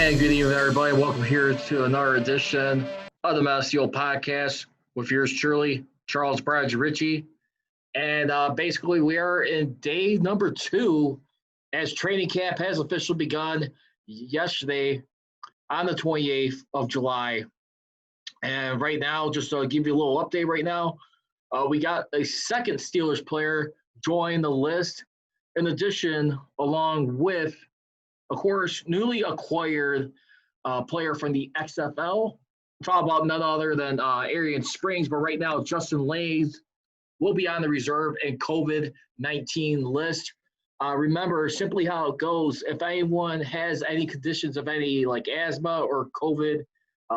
And good evening, everybody. Welcome here to another edition of the MSTO podcast with yours truly, Charles Prodigy Richey. And basically, we are in day number 2 as training camp has officially begun yesterday on the 28th of July. And right now, just to give you a little update right now, we got a second Steelers player join the list. In addition, along with, of course, newly acquired player from the XFL. Talk about none other than Arrion Springs, but right now Justin Layne will be on the reserve and COVID-19 list. Remember simply how it goes. If anyone has any conditions of any like asthma or COVID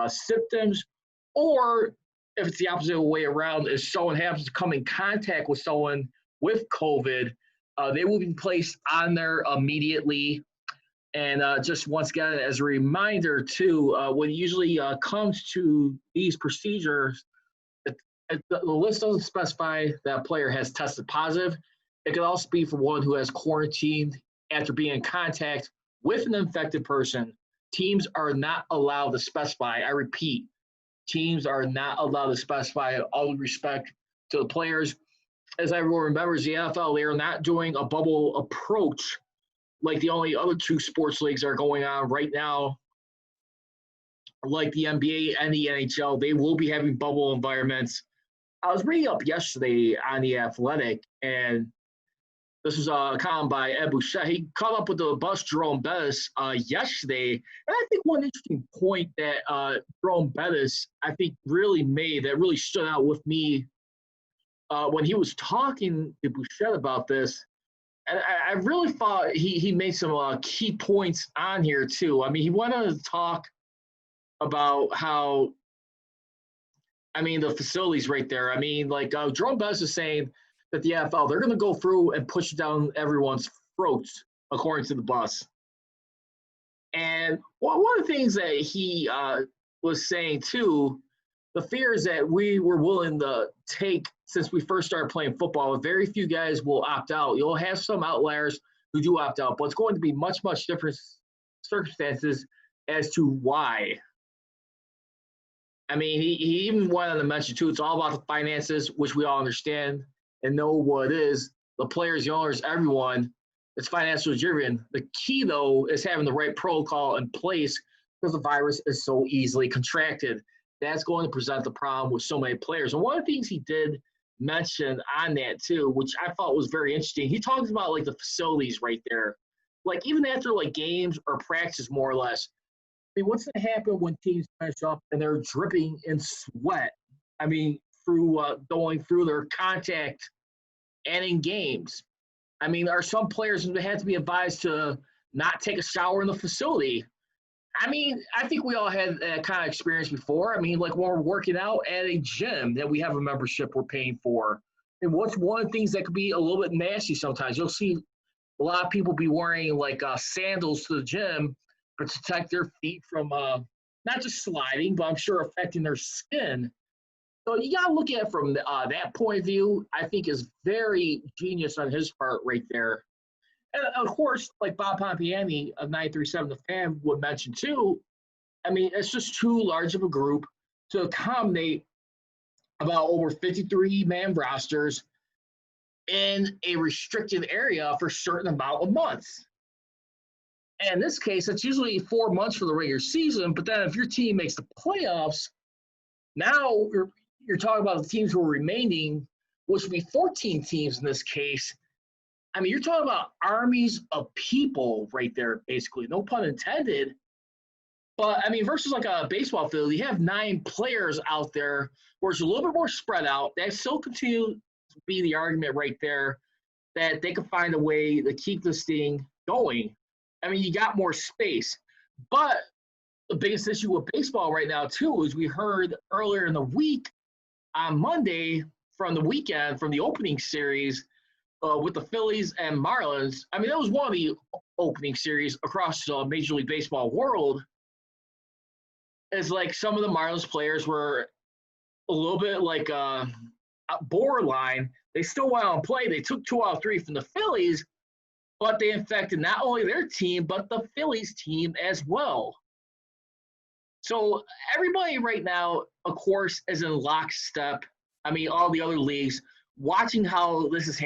symptoms, or if it's the opposite way around, if someone happens to come in contact with someone with COVID, they will be placed on there immediately. And just once again, as a reminder, too, when it usually comes to these procedures, the list doesn't specify that a player has tested positive. It could also be for one who has quarantined after being in contact with an infected person. Teams are not allowed to specify. I repeat, teams are not allowed to specify, all due respect to the players. As everyone remembers, the NFL, they are not doing a bubble approach like the only other 2 sports leagues are going on right now, like the NBA and the NHL. They will be having bubble environments. I was reading up yesterday on The Athletic, and this was a column by Ed Bouchette. He caught up with the bus Jerome Bettis yesterday. And I think one interesting point that Jerome Bettis, I think, really made that really stood out with me when he was talking to Bouchette about this. And I really thought he made some key points on here, too. I mean, he went on to talk about how, I mean, the facilities right there. I mean, like Jerome Bettis is saying that the NFL, they're going to go through and push down everyone's throats, according to the bus. And one of the things that he was saying, too, the fears that we were willing to take since we first started playing football, very few guys will opt out. You'll have some outliers who do opt out, but it's going to be much, much different circumstances as to why. I mean, he even went on to mention, too, it's all about the finances, which we all understand and know what it is. The players, the owners, everyone, it's financially driven. The key, though, is having the right protocol in place because the virus is so easily contracted. That's going to present the problem with so many players. And one of the things he did mention on that, too, which I thought was very interesting, he talks about, like, the facilities right there. Like, even after, like, games or practice, more or less, I mean, what's going to happen when teams finish up and they're dripping in sweat? I mean, through going through their contact and in games. I mean, are some players that have to be advised to not take a shower in the facility? I mean, I think we all had that kind of experience before. I mean, like when we're working out at a gym that we have a membership we're paying for. And what's one of the things that could be a little bit nasty sometimes? You'll see a lot of people be wearing like sandals to the gym to protect their feet from not just sliding, but I'm sure affecting their skin. So you got to look at it from that point of view. I think is very genius on his part right there. And, of course, like Bob Pompiani of 937 The Fan would mention, too, I mean, it's just too large of a group to accommodate about over 53-man rosters in a restricted area for a certain amount of months. And in this case, it's usually 4 months for the regular season, but then if your team makes the playoffs, now you're talking about the teams who are remaining, which would be 14 teams in this case. I mean, you're talking about armies of people right there, basically. No pun intended. But, I mean, versus like a baseball field, you have 9 players out there where it's a little bit more spread out. That still continue to be the argument right there that they can find a way to keep this thing going. I mean, you got more space. But the biggest issue with baseball right now, too, is we heard earlier in the week on Monday from the weekend, from the opening series, with the Phillies and Marlins. I mean, that was one of the opening series across the Major League Baseball world. It's like some of the Marlins players were a little bit like borderline. They still went out and play. They took 2 out of 3 from the Phillies, but they infected not only their team, but the Phillies team as well. So everybody right now, of course, is in lockstep. I mean, all the other leagues watching how this is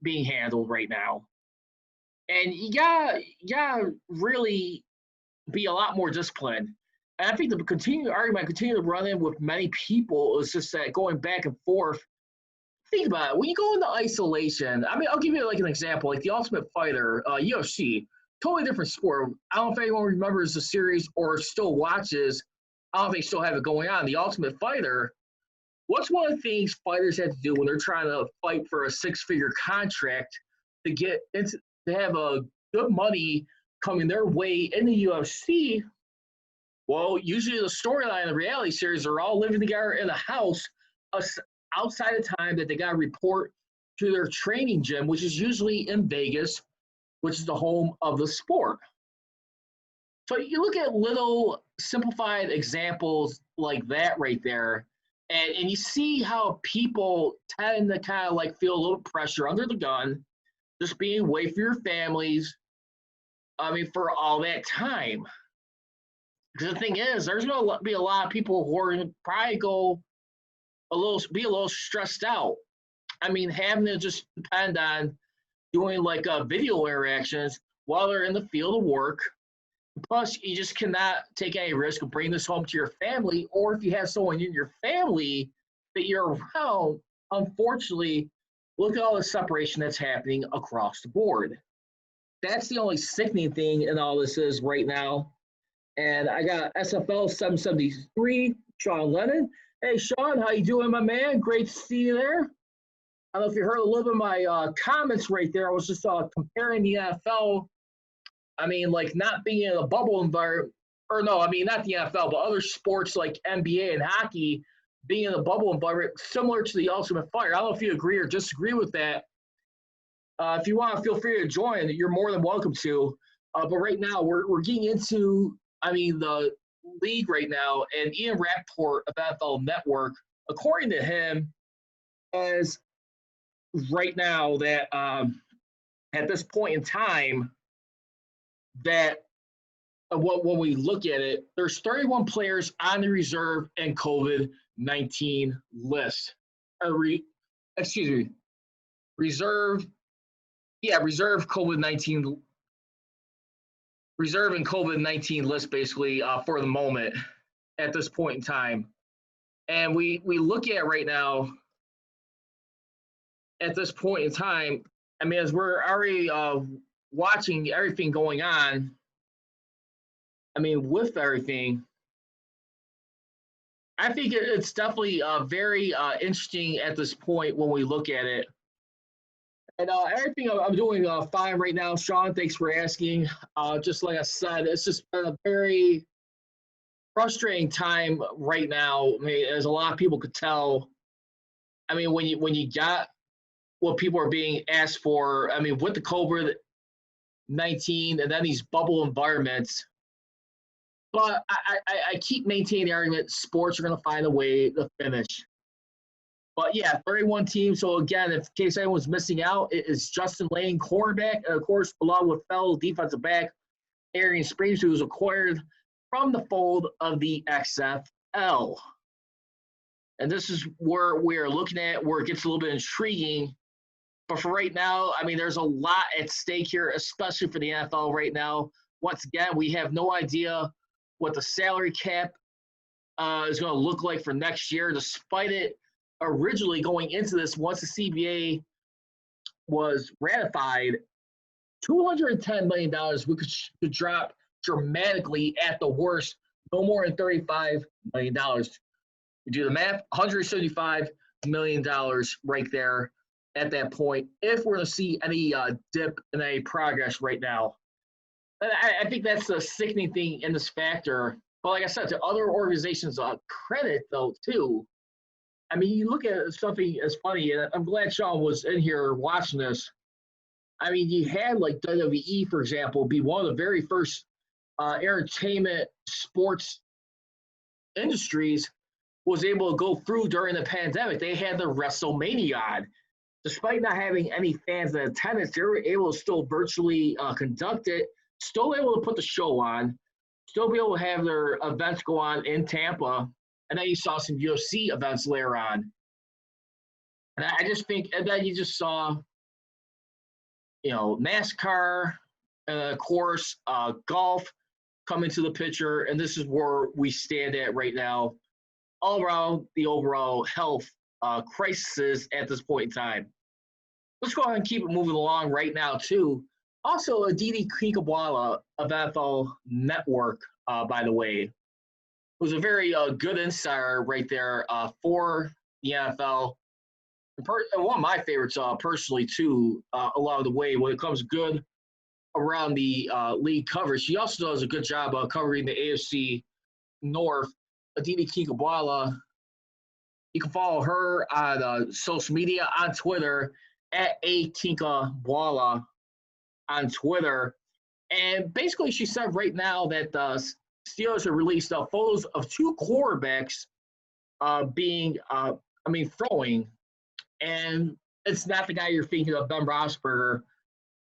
being handled right now, and you gotta really be a lot more disciplined. And I think the continued argument, continue to run in with many people is just that going back and forth. Think about it. When you go into isolation, I mean, I'll give you like an example, like the Ultimate Fighter, UFC, totally different sport. I don't know if anyone remembers the series or still watches. I don't think they still have it going on. The Ultimate Fighter, what's one of the things fighters have to do when they're trying to fight for a six-figure contract to get into, to have a good money coming their way in the UFC? Well, usually the storyline of the reality series are all living together in a house outside of time that they got to report to their training gym, which is usually in Vegas, which is the home of the sport. So you look at little simplified examples like that right there, and you see how people tend to kind of like feel a little pressure under the gun, just being away from your families. I mean, for all that time. Because the thing is, there's going to be a lot of people who are going to probably be a little stressed out. I mean, having to just depend on doing like video interactions while they're in the field of work. Plus, you just cannot take any risk of bringing this home to your family, or if you have someone in your family that you're around, unfortunately, look at all the separation that's happening across the board. That's the only sickening thing in all this is right now. And I got SFL 773, Sean Lennon. Hey, Sean, how you doing, my man? Great to see you there. I don't know if you heard a little bit of my comments right there. I was just comparing the NFL. I mean, like not being in a bubble environment, or no, I mean, not the NFL, but other sports like NBA and hockey being in a bubble environment, similar to the Ultimate Fighter. I don't know if you agree or disagree with that. If you want, feel free to join. You're more than welcome to. But right now, we're getting into, I mean, the league right now, and Ian Rapoport of NFL Network, according to him, as right now that at this point in time, that when we look at it, there's 31 players on the reserve and COVID-19 list. Reserve COVID-19, reserve and COVID-19 list basically for the moment at this point in time. And we look at right now, at this point in time, I mean, as we're already watching everything going on, I mean, with everything, I think it's definitely very interesting at this point when we look at it. And everything I'm doing fine right now, Sean. Thanks for asking. Just like I said, it's just been a very frustrating time right now. I mean, as a lot of people could tell. I mean, when you got what people are being asked for, I mean, with the COVID-19 and then these bubble environments. But I keep maintaining the argument sports are going to find a way to finish. But yeah, 31 teams. So again, in case anyone's missing out, it is Justin Layne, quarterback, and of course, along with fellow defensive back Arrion Springs, who was acquired from the fold of the XFL. And this is where we're looking at where it gets a little bit intriguing. But for right now, I mean, there's a lot at stake here, especially for the NFL right now. Once again, we have no idea what the salary cap is going to look like for next year, despite it originally going into this, once the CBA was ratified, $210 million, which could drop dramatically at the worst, no more than $35 million. You do the math, $175 million right there at that point, if we're going to see any dip in any progress right now. And I think that's the sickening thing in this factor. But like I said, to other organizations' credit, though, too, I mean, you look at something as funny, and I'm glad Sean was in here watching this. I mean, you had like WWE, for example, be one of the very first entertainment sports industries was able to go through during the pandemic. They had the WrestleMania. Despite not having any fans in attendance, they were able to still virtually conduct it, still able to put the show on still be able to have their events go on in Tampa. And then you saw some UFC events later on. And I just think, and then you just saw, NASCAR, and of course, golf come into the picture. And this is where we stand at right now, all around the overall health crisis at this point in time. Let's go ahead and keep it moving along right now, too. Also, Aditi Kinkhabwala of NFL Network, by the way, was a very good insider right there for the NFL. And one of my favorites personally, too, along the way when it comes good around the league coverage. She also does a good job of covering the AFC North. Aditi Kinkhabwala, you can follow her on social media on Twitter at @Kinkhabwala on Twitter. And basically she said right now that the Steelers have released photos of two quarterbacks throwing. And it's not the guy you're thinking of, Ben Roethlisberger.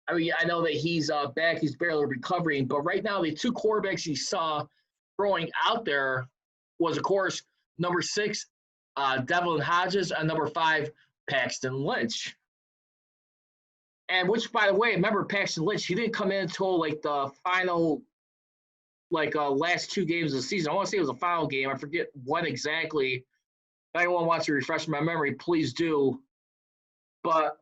I mean, I know that he's back, he's barely recovering, but right now the two quarterbacks he saw throwing out there was, of course, number 6, Devlin Hodges, and number 5, Paxton Lynch. And which, by the way, remember Paxton Lynch, he didn't come in until like the final, last 2 games of the season. I want to say it was a final game. I forget what exactly. If anyone wants to refresh my memory, please do. But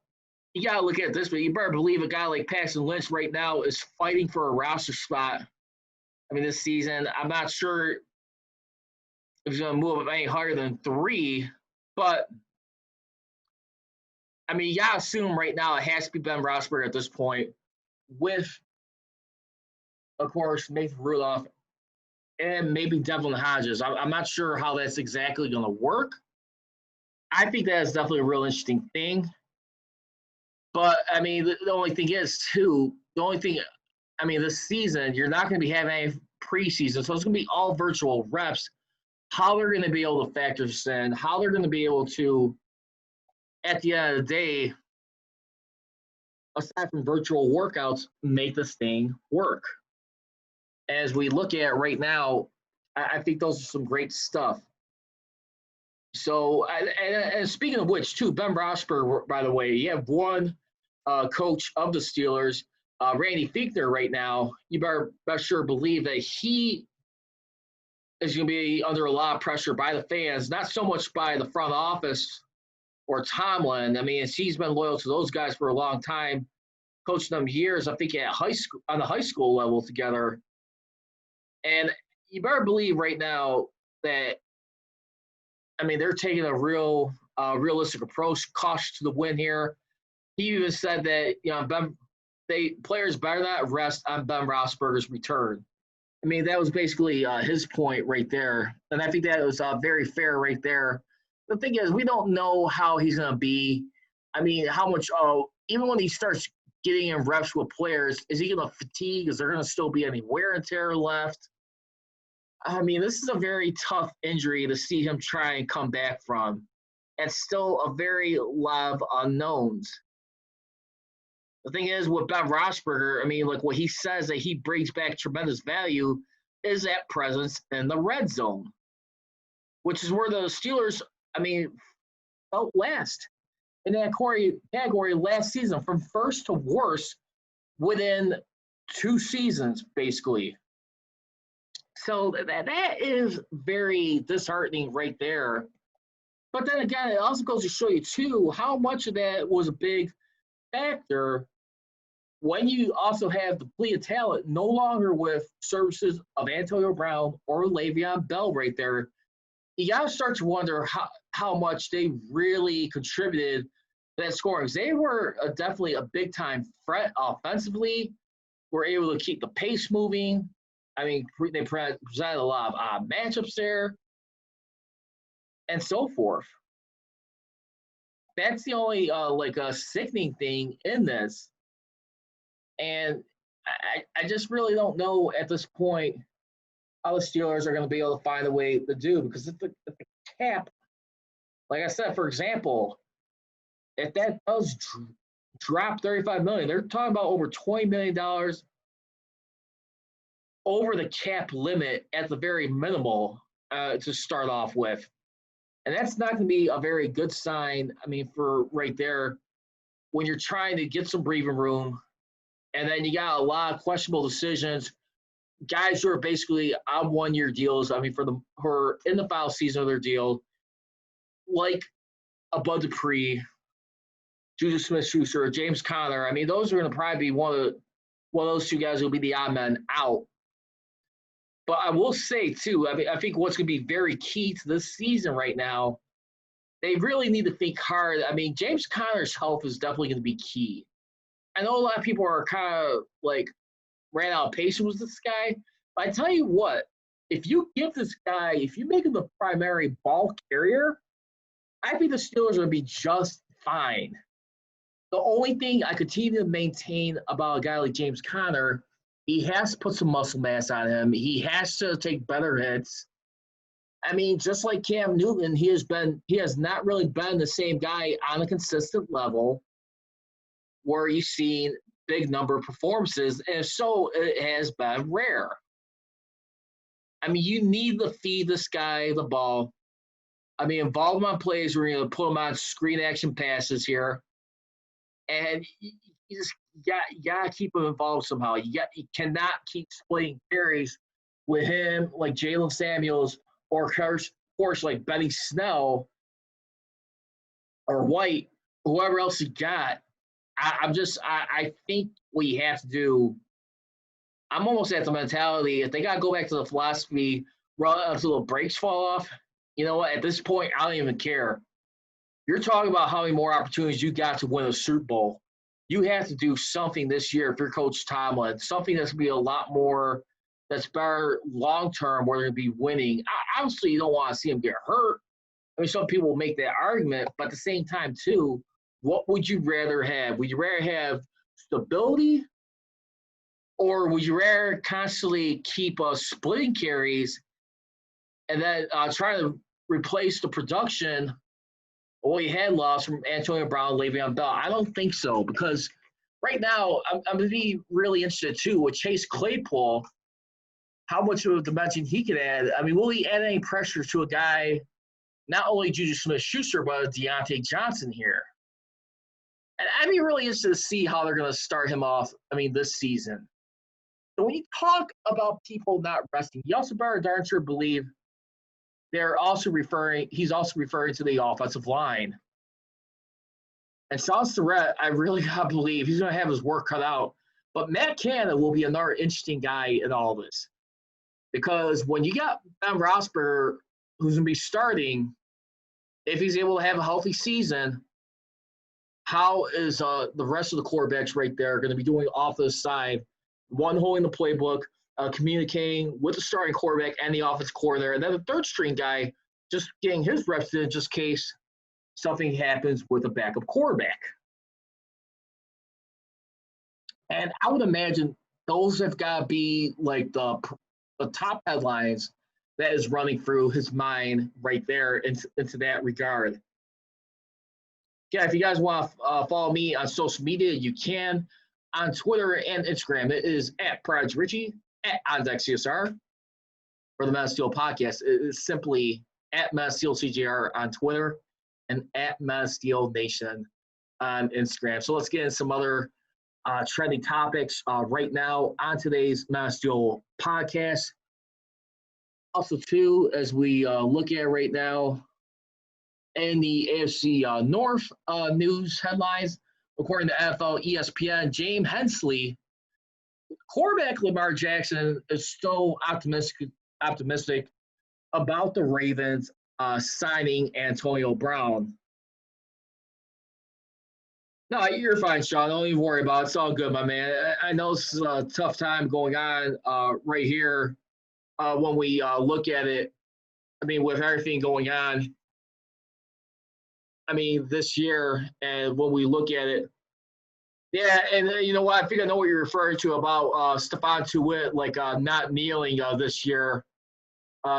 you got to look at it this way. You better believe a guy like Paxton Lynch right now is fighting for a roster spot. I mean, this season, I'm not sure if he's going to move up any higher than 3, but I mean, you got to assume right now it has to be Ben Roethlisberger at this point with, of course, Mason Rudolph and maybe Devlin Hodges. I'm not sure how that's exactly going to work. I think that is definitely a real interesting thing. But, I mean, the only thing is, too, this season, you're not going to be having any preseason, so it's going to be all virtual reps. How they're going to be able to factor this in, how they're going to be able to, at the end of the day, aside from virtual workouts, make this thing work. As we look at it right now, I think those are some great stuff. So, and speaking of which, too, Ben Roethlisberger, by the way, you have one coach of the Steelers, Randy Fichtner, right now. You better sure believe that he is going to be under a lot of pressure by the fans, not so much by the front office or Tomlin. I mean, he's been loyal to those guys for a long time, coaching them years, I think, at high school, on the high school level together. And you better believe right now that, I mean, they're taking a real realistic approach, cautious to the win here. He even said that, players better not rest on Ben Roethlisberger's return. I mean, that was basically his point right there. And I think that was very fair right there. The thing is, we don't know how he's going to be. I mean, how much, even when he starts getting in reps with players, is he going to fatigue? Is there going to still be any wear and tear left? I mean, this is a very tough injury to see him try and come back from. And still a very lot of unknowns. The thing is, with Ben Roethlisberger, I mean, like what he says that he brings back tremendous value is that presence in the red zone, which is where the Steelers, I mean, felt last in that category last season, from first to worst within 2 seasons, basically. So that is very disheartening right there. But then again, it also goes to show you, too, how much of that was a big factor when you also have depleted talent no longer with services of Antonio Brown or Le'Veon Bell right there. You got to start to wonder how much they really contributed to that scoring. They were definitely a big-time threat offensively, were able to keep the pace moving. I mean, they presented a lot of matchups there and so forth. That's the only sickening thing in this. And I just really don't know at this point how the Steelers are going to be able to find a way to do, because if the cap, like I said, for example, if that does drop $35 million, they're talking about over $20 million over the cap limit at the very minimal to start off with. And that's not going to be a very good sign, for right there when you're trying to get some breathing room. And then you got a lot of questionable decisions. Guys who are basically on 1-year deals, for in the final season of their deal, like a Bud Dupree, Juju Smith-Schuster, James Conner. Those are going to probably be one of those two guys who will be the odd men out. But I will say, too, I think what's going to be very key to this season right now, they really need to think hard. James Conner's health is definitely going to be key. I know a lot of people are kind of ran out of patience with this guy. But I tell you what, if you make him the primary ball carrier, I think the Steelers are going to be just fine. The only thing I continue to maintain about a guy like James Conner, he has to put some muscle mass on him. He has to take better hits. Just like Cam Newton, he has not really been the same guy on a consistent level where you've seen big number of performances, and so it has been rare. You need to feed this guy the ball. Involve him on plays where you're going to put him on screen action passes here. And you just got to keep him involved somehow. You cannot keep splitting carries with him like Jalen Samuels or, of course, like Benny Snell or White, whoever else you got. I think what you have to do, I'm almost at the mentality, if they got to go back to the philosophy, run until the brakes fall off, you know what, at this point, I don't even care. You're talking about how many more opportunities you got to win a Super Bowl. You have to do something this year if you're Coach Tomlin, something that's going to be a lot more, that's better long-term where they're going to be winning. Obviously, you don't want to see them get hurt. Some people will make that argument, but at the same time, too, what would you rather have? Would you rather have stability, or would you rather constantly keep splitting carries and then try to replace the production what you had lost from Antonio Brown, Le'Veon Bell? I don't think so, because right now I'm going to be really interested, too, with Chase Claypool, how much of a dimension he could add. Will he add any pressure to a guy, not only Juju Smith-Schuster, but Deontay Johnson here? And I'd be really interested to see how they're going to start him off, this season. So when you talk about people not resting, you also better darn sure believe he's also referring to the offensive line. And Sean Surratt, I really got to believe he's going to have his work cut out. But Matt Canada will be another interesting guy in all this. Because when you got Ben Roethlisberger, who's going to be starting, if he's able to have a healthy season, how is the rest of the quarterbacks right there going to be doing off this side? One holding the playbook, communicating with the starting quarterback and the offensive coordinator, and then the third string guy just getting his reps in just in case something happens with a backup quarterback. And I would imagine those have got to be like the top headlines that is running through his mind right there into that regard. Yeah, if you guys want to follow me on social media, you can. On Twitter and Instagram, it is at Prodigy Richey, at OnDeckCSR. For the Men of Steel podcast, it is simply at Men of Steel CJR on Twitter and at Men of Steel Nation on Instagram. So let's get into some other trending topics right now on today's Men of Steel podcast. Also, too, as we look at right now in the AFC North news headlines, according to NFL ESPN, Jamison Hensley, quarterback Lamar Jackson is so optimistic about the Ravens signing Antonio Brown. No, you're fine, Sean. Don't even worry about it. It's all good, my man. I know this is a tough time going on right here when we look at it. With everything going on, this year, and when we look at it, yeah, and you know what? I think I know what you're referring to about Stephon Tuitt, not kneeling this year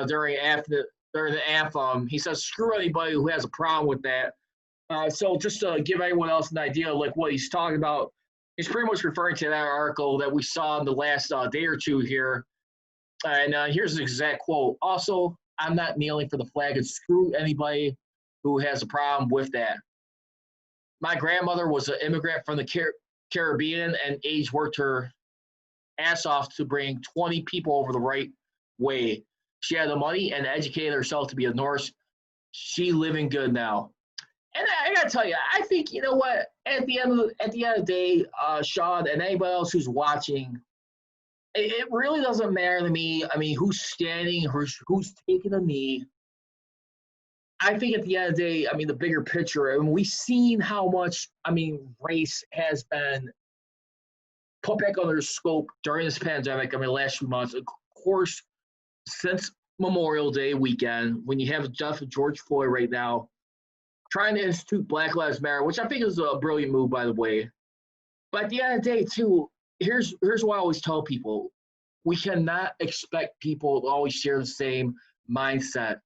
during the anthem. He says, screw anybody who has a problem with that. So just to give everyone else an idea of what he's talking about, he's pretty much referring to that article that we saw in the last day or two here And here's the exact quote. Also, I'm not kneeling for the flag, and screw anybody who has a problem with that. My grandmother was an immigrant from the Caribbean, and age worked her ass off to bring 20 people over the right way. She had the money and educated herself to be a nurse. She living good now. And I gotta tell you, I think you know what. At the end of the day, Sean and anybody else who's watching, it really doesn't matter to me. I mean, who's standing, who's taking a knee. I think at the end of the day, I mean, the bigger picture, and we've seen how much, I mean, race has been put back under scope during this pandemic. I mean, the last few months, of course, since Memorial Day weekend, when you have the death of George Floyd right now, trying to institute Black Lives Matter, which I think is a brilliant move, by the way. But at the end of the day, too, here's what I always tell people. We cannot expect people to always share the same mindset.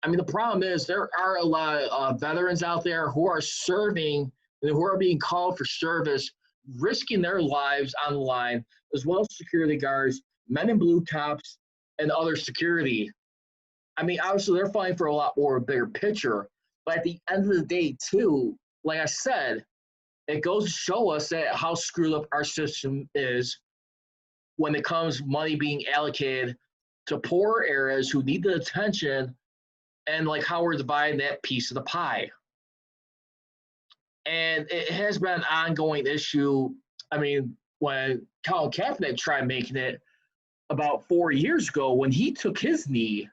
I mean, the problem is there are a lot of veterans out there who are serving and who are being called for service, risking their lives on the line, as well as security guards, men in blue cops, and other security. I mean, obviously, they're fighting for a lot more of a bigger picture. But at the end of the day, too, like I said, it goes to show us that how screwed up our system is when it comes money being allocated to poor areas who need the attention, and like how we're dividing that piece of the pie. And it has been an ongoing issue. I mean, when Colin Kaepernick tried making it about 4 years ago when he took his knee,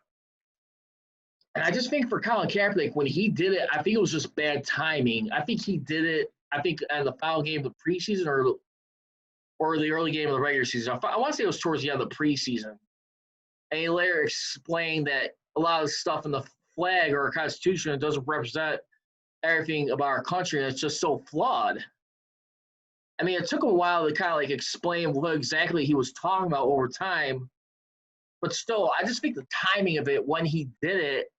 and I just think for Colin Kaepernick, when he did it, I think it was just bad timing. I think he did it, I think, in the final game of the preseason or the early game of the regular season. I want to say it was towards the end of the preseason. And he later explained that a lot of stuff in the flag or our Constitution doesn't represent everything about our country, and it's just so flawed. I mean, it took him a while to kind of like explain what exactly he was talking about over time. But still, I just think the timing of it when he did it,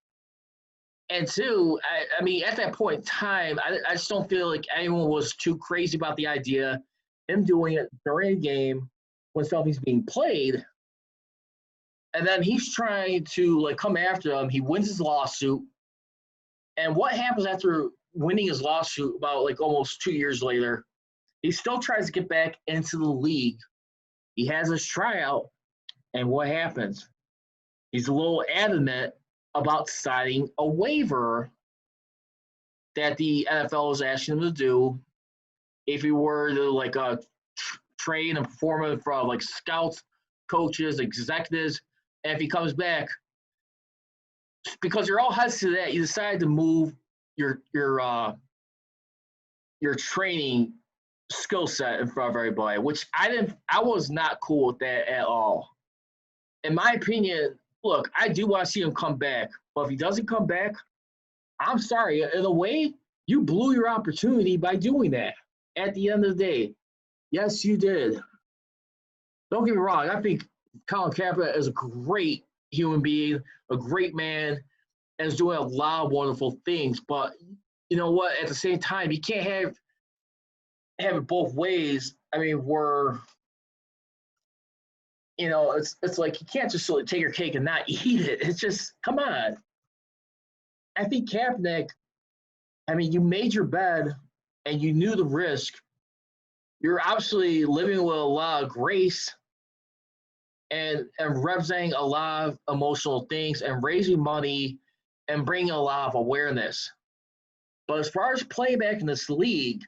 and two, I mean, at that point in time, I just don't feel like anyone was too crazy about the idea, him doing it during a game when something's being played. And then he's trying to like come after him. He wins his lawsuit. And what happens after winning his lawsuit about like almost 2 years later? He still tries to get back into the league. He has his tryout. And what happens? He's a little adamant about signing a waiver that the NFL is asking him to do if he were to like train and perform for like scouts, coaches, executives, and if he comes back, because you're all hesitant to that, you decide to move your training skill set in front of everybody, which I was not cool with that at all. In my opinion, look, I do want to see him come back, but if he doesn't come back, I'm sorry. In a way, you blew your opportunity by doing that. At the end of the day, yes, you did. Don't get me wrong. I think Colin Kaepernick is a great human being, a great man, and is doing a lot of wonderful things. But you know what? At the same time, you can't have it both ways. I mean, it's like you can't just sort of take your cake and not eat it. It's just, come on. I think Kaepernick, I mean, you made your bed and you knew the risk. You're obviously living with a lot of grace and representing a lot of emotional things and raising money and bringing a lot of awareness. But as far as playing back in this league,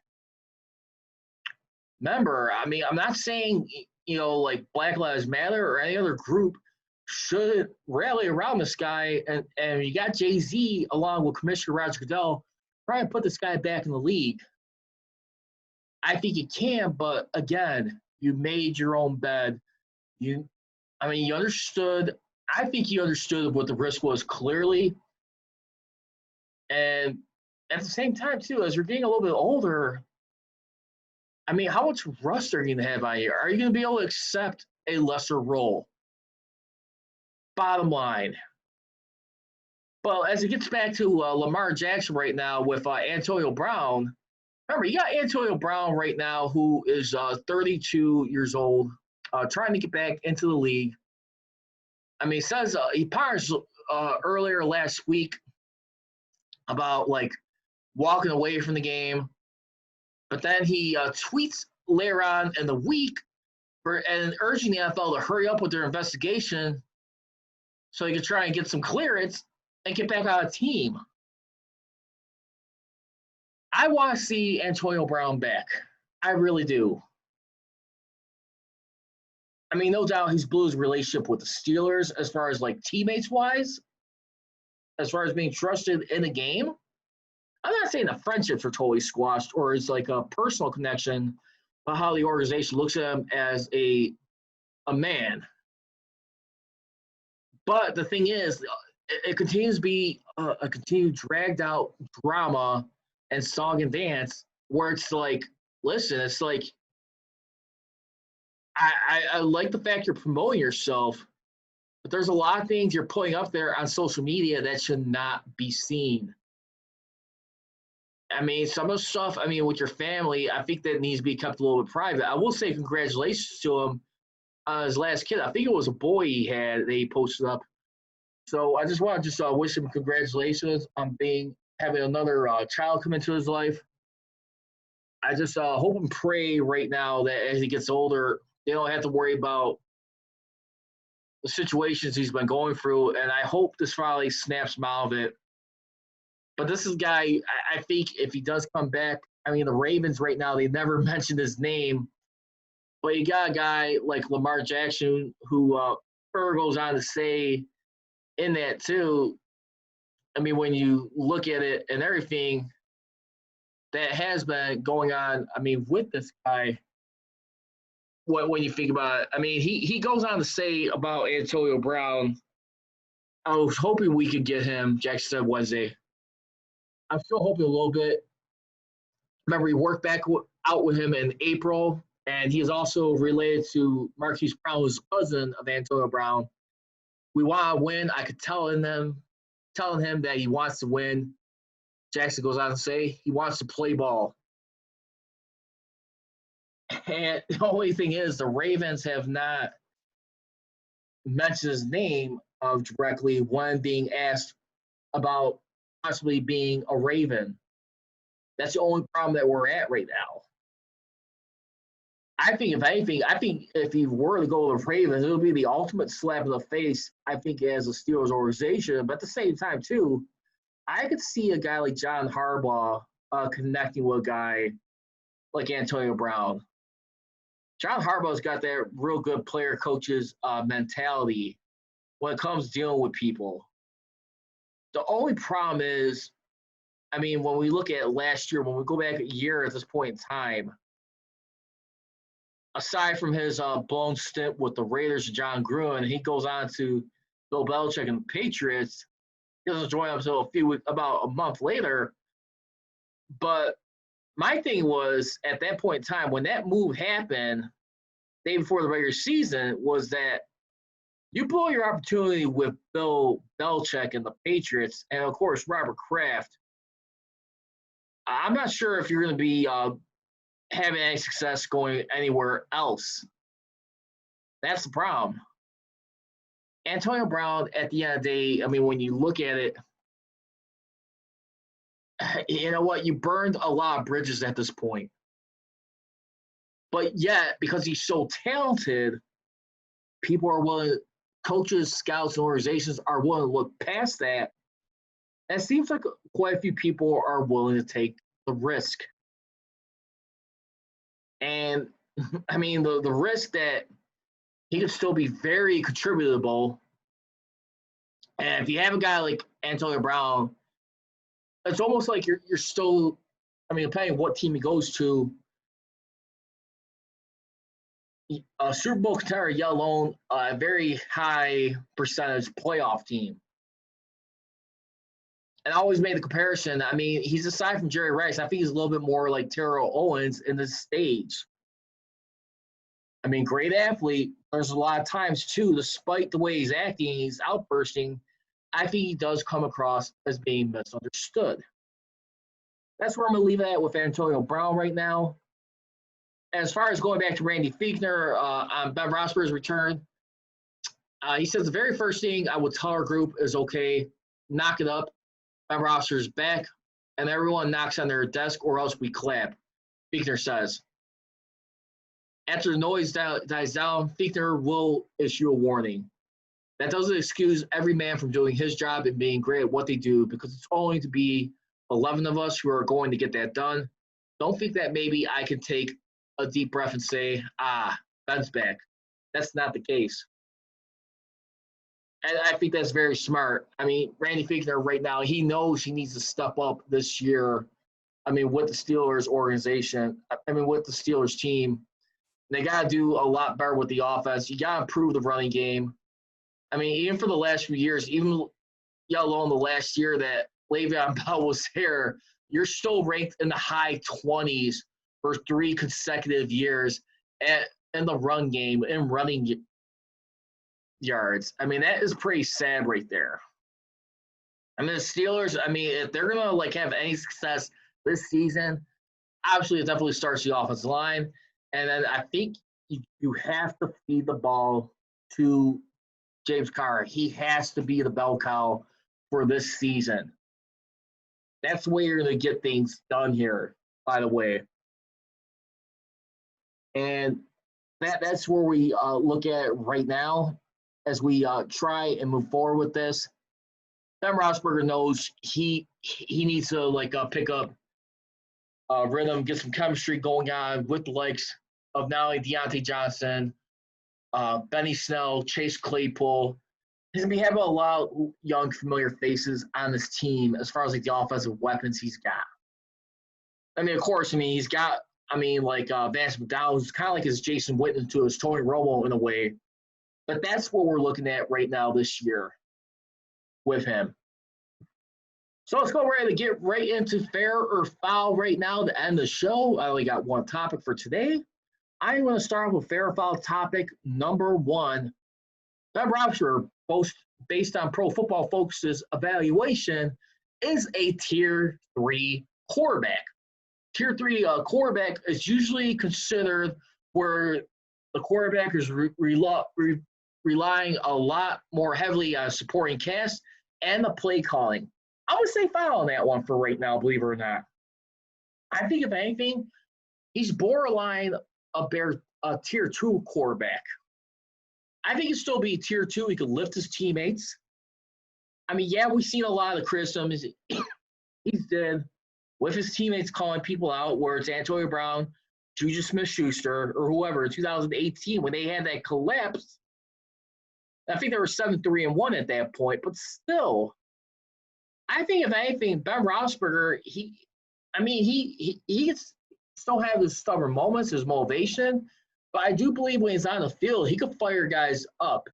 remember, I mean, I'm not saying, like Black Lives Matter or any other group should rally around this guy. And you got Jay-Z along with Commissioner Roger Goodell trying to put this guy back in the league. I think you can, but again, you made your own bed. You understood. I think you understood what the risk was clearly. And at the same time, too, as you're getting a little bit older, I mean, how much rust are you going to have out here? Are you going to be able to accept a lesser role? Bottom line. But as it gets back to Lamar Jackson right now with Antonio Brown, remember, you got Antonio Brown right now who is 32 years old, trying to get back into the league. I mean, he says he paused earlier last week about like walking away from the game, but then he tweets later on in the week and urging the NFL to hurry up with their investigation so he could try and get some clearance and get back on a team. I want to see Antonio Brown back. I really do. I mean, no doubt he's blew his relationship with the Steelers as far as like teammates wise, as far as being trusted in the game. I'm not saying the friendships are totally squashed or it's like a personal connection, but how the organization looks at him as a man. But the thing is, it continues to be a continued dragged out drama and song and dance where it's like, listen, it's like, I like the fact you're promoting yourself, but there's a lot of things you're putting up there on social media that should not be seen. I mean, some of the stuff, I mean, with your family, I think that needs to be kept a little bit private. I will say congratulations to him on his last kid. I think it was a boy he had that he posted up. So I just want to wish him congratulations on having another child come into his life. I just hope and pray right now that as he gets older, they don't have to worry about the situations he's been going through. And I hope this finally snaps him out of it. But this is a guy, I think if he does come back, I mean, the Ravens right now, they never mentioned his name. But you got a guy like Lamar Jackson who goes on to say in that too, I mean, when you look at it and everything that has been going on, I mean, with this guy, when you think about it, I mean, he goes on to say about Antonio Brown, I was hoping we could get him, Jackson said Wednesday. I'm still hoping a little bit. Remember, he worked back out with him in April, and he is also related to Marquise Brown, who's cousin of Antonio Brown. We want to win. I could telling him that he wants to win. Jackson goes on to say he wants to play ball. And the only thing is the Ravens have not mentioned his name directly when being asked about possibly being a Raven. That's the only problem that we're at right now. I think, if anything, if he were to go to the Ravens, it would be the ultimate slap in the face, I think, as a Steelers organization. But at the same time, too, I could see a guy like John Harbaugh connecting with a guy like Antonio Brown. John Harbaugh's got that real good player coaches mentality when it comes to dealing with people. The only problem is, I mean, when we look at last year, when we go back a year at this point in time, aside from his blown stint with the Raiders, John Gruden, he goes on to Bill Belichick and the Patriots. He doesn't join up until about a month later. But my thing was, at that point in time, when that move happened, day before the regular season, was that you blow your opportunity with Bill Belichick and the Patriots, and of course Robert Kraft. I'm not sure if you're going to be having any success going anywhere else. That's the problem. Antonio Brown, at the end of the day, I mean, when you look at it, you know what? You burned a lot of bridges at this point. But yet, because he's so talented, people are willing, coaches, scouts, and organizations are willing to look past that. And it seems like quite a few people are willing to take the risk. And, I mean, the risk that he could still be very contributable. And if you have a guy like Antonio Brown, it's almost like you're still, I mean, depending on what team he goes to, a Super Bowl contender, yet alone a very high percentage playoff team. And I always made the comparison. I mean, he's aside from Jerry Rice, I think he's a little bit more like Terrell Owens in this stage. I mean, great athlete. There's a lot of times, too, despite the way he's acting, he's outbursting, I think he does come across as being misunderstood. That's where I'm going to leave it at with Antonio Brown right now. As far as going back to Randy Fichtner on Ben Roethlisberger's return, He says the very first thing I would tell our group is, okay, knock it up. Ben Roethlisberger's back, and everyone knocks on their desk or else we clap, Fichtner says. After the noise dies down, Fichtner will issue a warning. That doesn't excuse every man from doing his job and being great at what they do, because it's only to be 11 of us who are going to get that done. Don't think that maybe I can take a deep breath and say, Ben's back. That's not the case. And I think that's very smart. I mean, Randy Fichtner right now, he knows he needs to step up this year. I mean, with the Steelers organization, with the Steelers team, they got to do a lot better with the offense. You got to improve the running game. I mean, even for the last few years, even yet alone the last year that Le'Veon Bell was here, you're still ranked in the high 20s for 3 consecutive years in the run game, in running yards. I mean, that is pretty sad right there. I mean, the Steelers, if they're going to, have any success this season, obviously it definitely starts the offensive line. And then I think you have to feed the ball to James Conner. He has to be the bell cow for this season. That's the way you're going to get things done here, by the way. And that's where we look at it right now as we try and move forward with this. Ben Roethlisberger knows he needs to pick up rhythm, get some chemistry going on with the likes of not only Deontay Johnson, Benny Snell, Chase Claypool. He's going to be having a lot of young, familiar faces on this team as far as the offensive weapons he's got. Of course, he's got, Vance McDonald, who's kind of like his Jason Witten to his Tony Romo in a way. But that's what we're looking at right now this year with him. So let's go ready to get right into fair or foul right now to end the show. I only got one topic for today. I'm going to start with fair or foul topic number 1. Ben Roethlisberger, based on Pro Football Focus's evaluation, is a Tier 3 quarterback. Tier 3 quarterback is usually considered where the quarterback is relying a lot more heavily on supporting cast and the play calling. I would say foul on that one for right now, believe it or not. I think, if anything, he's borderline a Tier 2 quarterback. I think he'd still be Tier 2. He could lift his teammates. We've seen a lot of the criticisms he's did with his teammates calling people out, where it's Antonio Brown, Juju Smith-Schuster, or whoever in 2018 when they had that collapse. I think they were 7-3-1 at that point, but still, I think, if anything, Ben Roethlisberger, he can still have his stubborn moments, his motivation, but I do believe when he's on the field, he could fire guys up,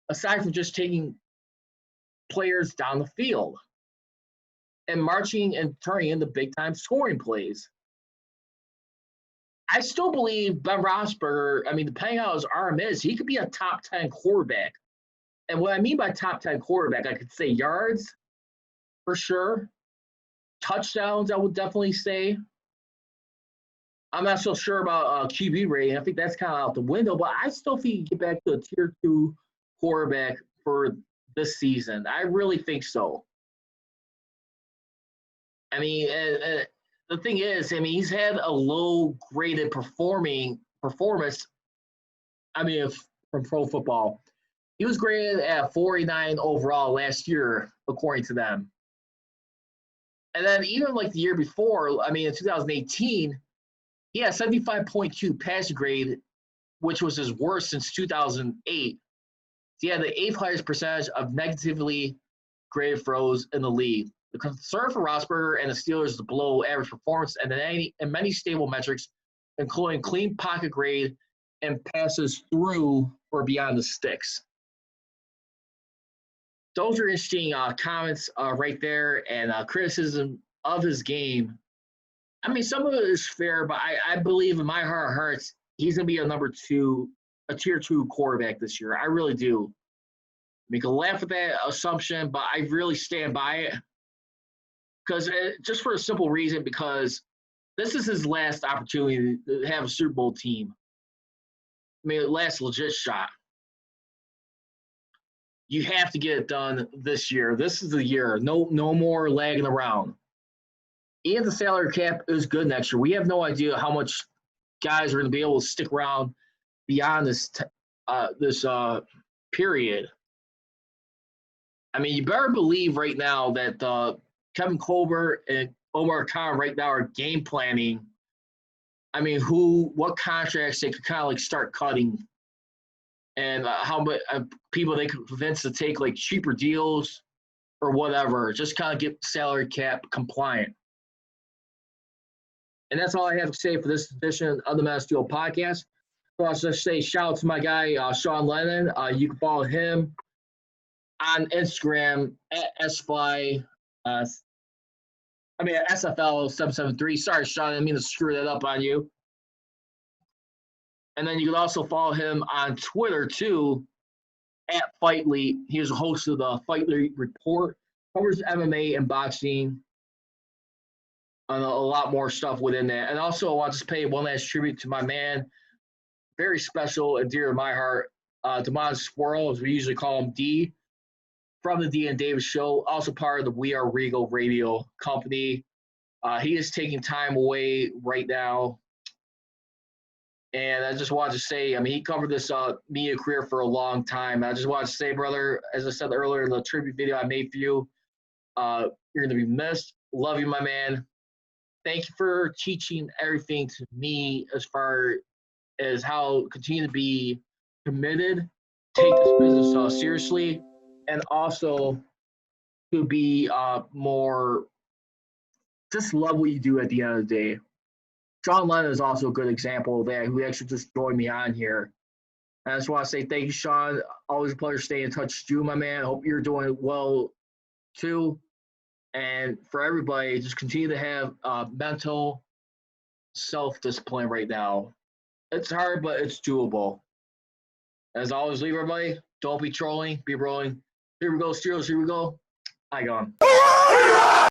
aside from just taking players down the field and marching and turning into big-time scoring plays. I still believe Ben Roethlisberger, depending on how his arm is, he could be a top 10 quarterback. And what I mean by top 10 quarterback, I could say yards, for sure. Touchdowns, I would definitely say. I'm not so sure about QB rating. I think that's kind of out the window, but I still think you get back to a Tier 2 quarterback for this season. I really think so. The thing is, he's had a low-graded performance, from Pro Football. He was graded at 49 overall last year, according to them. And then even the year before, in 2018, he had 75.2 passer grade, which was his worst since 2008. He had the 8th highest percentage of negatively graded throws in the league. The concern for Roethlisberger and the Steelers is below average performance and many stable metrics, including clean pocket grade and passes through or beyond the sticks. Those are interesting comments right there, and criticism of his game. Some of it is fair, but I believe in my heart of hearts, he's going to be a Tier 2 quarterback this year. I really do. You can laugh at that assumption, but I really stand by it. Because just for a simple reason, because this is his last opportunity to have a Super Bowl team. Last legit shot. you have to get it done this year. This is the year. No more lagging around. And the salary cap is good next year. We have no idea how much guys are going to be able to stick around beyond this period. I mean, you better believe right now that Kevin Colbert and Omar Khan right now are game planning. I mean, what contracts they could kind of like start cutting, and how much people they could convince to take like cheaper deals or whatever, just kind of get salary cap compliant. And that's all I have to say for this edition of the Mass Steel Podcast. So I'll just say shout out to my guy, Sean Lennon. You can follow him on Instagram at SFL773. Sorry, Sean, I didn't mean to screw that up on you. And then you can also follow him on Twitter, too, at Fightly. He is a host of the Fightly Report, covers MMA and boxing, and a lot more stuff within that. And also, I want to pay one last tribute to my man, very special and dear to my heart, Damon Squirrel, as we usually call him, D, from the D and Davis Show, also part of the We Are Regal radio company. He is taking time away right now. And I just wanted to say, I mean, he covered this media career for a long time. I just wanted to say, brother, as I said earlier in the tribute video I made for you, you're going to be missed. Love you, my man. Thank you for teaching everything to me as far as how to continue to be committed, take this business seriously, and also to be more, just love what you do at the end of the day. John Lennon is also a good example of that, who actually just joined me on here. And I just want to say thank you, Sean. Always a pleasure staying in touch with you, my man. Hope you're doing well, too. And for everybody, just continue to have mental self-discipline right now. It's hard, but it's doable. As always, leave everybody. Don't be trolling, be rolling. Here we go, Steelers. Here we go. I gone.